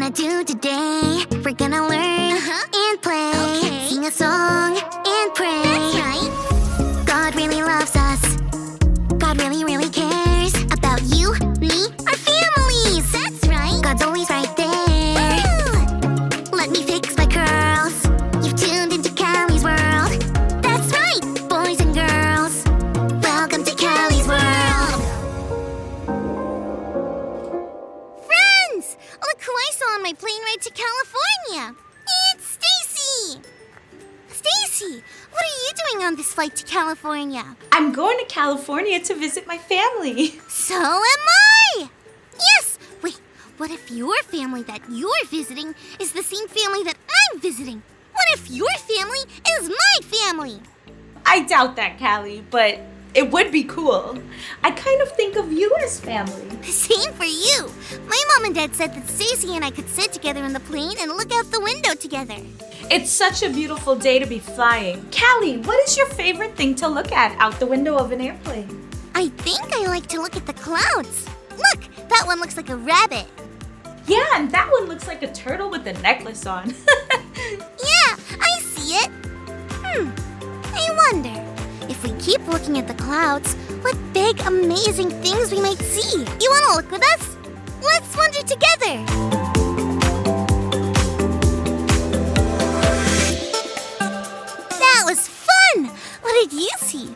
gonna do today? We're gonna learn and play, sing a song and pray. That's right. God really loves us. God really, really cares about you, me, our families. That's right. God's always right there. Ooh. Let me fix my curls. You've tuned into Callie's world. That's right, boys and girls. Welcome to Callie's world. Friends, look who I saw on my plane ride to California. It's Stacy. Stacy, what are you doing on this flight to California? I'm going to California to visit my family. So am I! Yes! Wait, what if your family that you're visiting is the same family that I'm visiting? What if your family is my family? I doubt that, Callie, but it would be cool. I kind of think of you as family. Same for you. My mom and dad said that Stacy and I could sit together in the plane and look out the window together. It's such a beautiful day to be flying. Callie, what is your favorite thing to look at out the window of an airplane? I think I like to look at the clouds. Look, that one looks like a rabbit. Yeah, and that one looks like a turtle with a necklace on. Yeah, I see it. I wonder, if we keep looking at the clouds, what big, amazing things we might see. You want to look with us? Let's wonder together. That was fun! What did you see?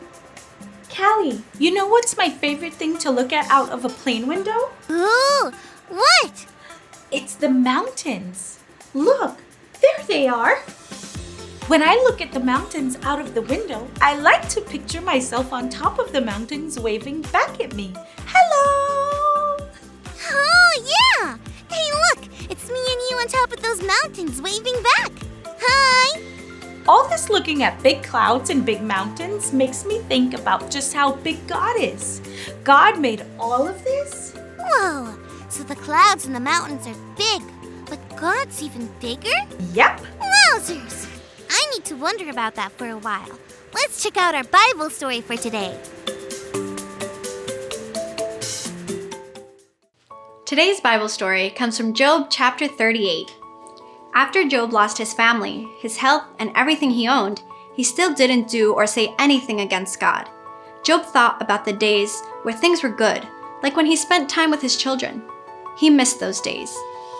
Callie, you know what's my favorite thing to look at out of a plane window? Ooh, what? It's the mountains. Look, there they are. When I look at the mountains out of the window, I like to picture myself on top of the mountains waving back at me. Hello! Oh, yeah! Hey, look! It's me and you on top of those mountains waving back. Hi! All this looking at big clouds and big mountains makes me think about just how big God is. God made all of this? Whoa! So the clouds and the mountains are big, but God's even bigger? Yep. Wowzers! I need to wonder about that for a while. Let's check out our Bible story for today. Today's Bible story comes from Job chapter 38. After Job lost his family, his health, and everything he owned, he still didn't do or say anything against God. Job thought about the days where things were good, like when he spent time with his children. He missed those days.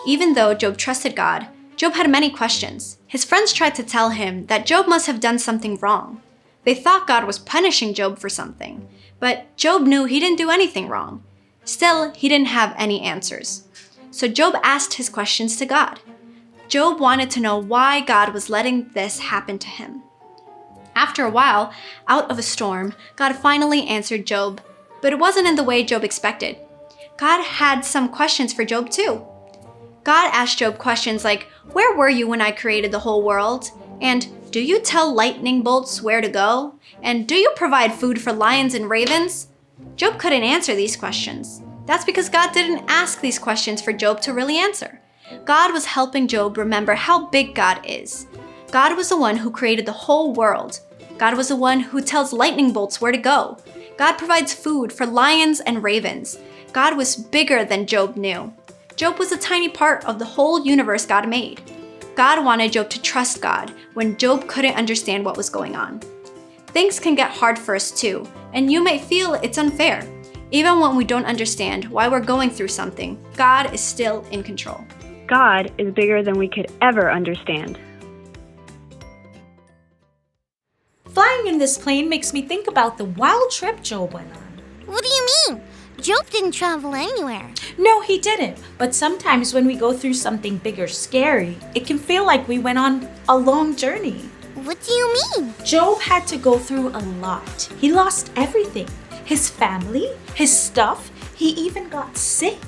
Even though Job trusted God, Job had many questions. His friends tried to tell him that Job must have done something wrong. They thought God was punishing Job for something, but Job knew he didn't do anything wrong. Still, he didn't have any answers. So Job asked his questions to God. Job wanted to know why God was letting this happen to him. After a while, out of a storm, God finally answered Job, but it wasn't in the way Job expected. God had some questions for Job too. God asked Job questions like, "Where were you when I created the whole world?" And, "Do you tell lightning bolts where to go?" And, "Do you provide food for lions and ravens?" Job couldn't answer these questions. That's because God didn't ask these questions for Job to really answer. God was helping Job remember how big God is. God was the one who created the whole world. God was the one who tells lightning bolts where to go. God provides food for lions and ravens. God was bigger than Job knew. Job was a tiny part of the whole universe God made. God wanted Job to trust God when Job couldn't understand what was going on. Things can get hard for us too, and you may feel it's unfair. Even when we don't understand why we're going through something, God is still in control. God is bigger than we could ever understand. Flying in this plane makes me think about the wild trip Job went on. What do you mean? Job didn't travel anywhere. No, he didn't. But sometimes when we go through something big or scary, it can feel like we went on a long journey. What do you mean? Job had to go through a lot. He lost everything. His family, his stuff, he even got sick.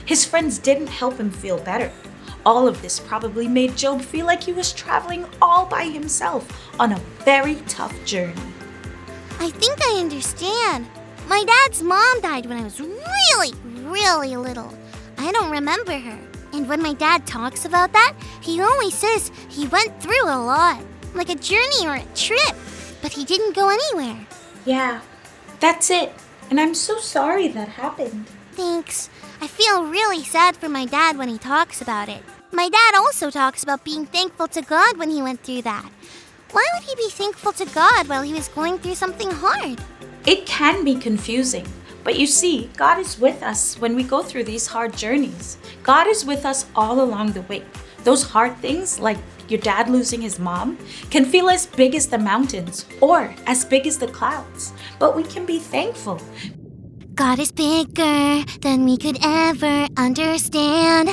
His friends didn't help him feel better. All of this probably made Job feel like he was traveling all by himself on a very tough journey. I think I understand. My dad's mom died when I was really little. I don't remember her. And when my dad talks about that, he always says he went through a lot, like a journey or a trip, but he didn't go anywhere. Yeah, that's it. And I'm so sorry that happened. Thanks. I feel really sad for my dad when he talks about it. My dad also talks about being thankful to God when he went through that. Why would he be thankful to God while he was going through something hard? It can be confusing, but you see, God is with us when we go through these hard journeys. God is with us all along the way. Those hard things, like your dad losing his mom, can feel as big as the mountains or as big as the clouds, but we can be thankful. God is bigger than we could ever understand.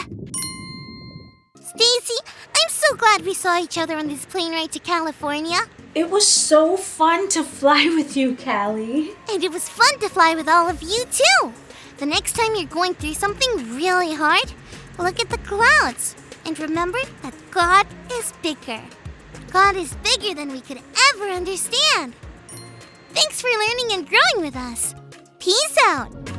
Stacy, I'm so glad we saw each other on this plane ride to California. It was so fun to fly with you, Callie. And it was fun to fly with all of you, too. The next time you're going through something really hard, look at the clouds and remember that God is bigger. God is bigger than we could ever understand. Thanks for learning and growing with us. Peace out.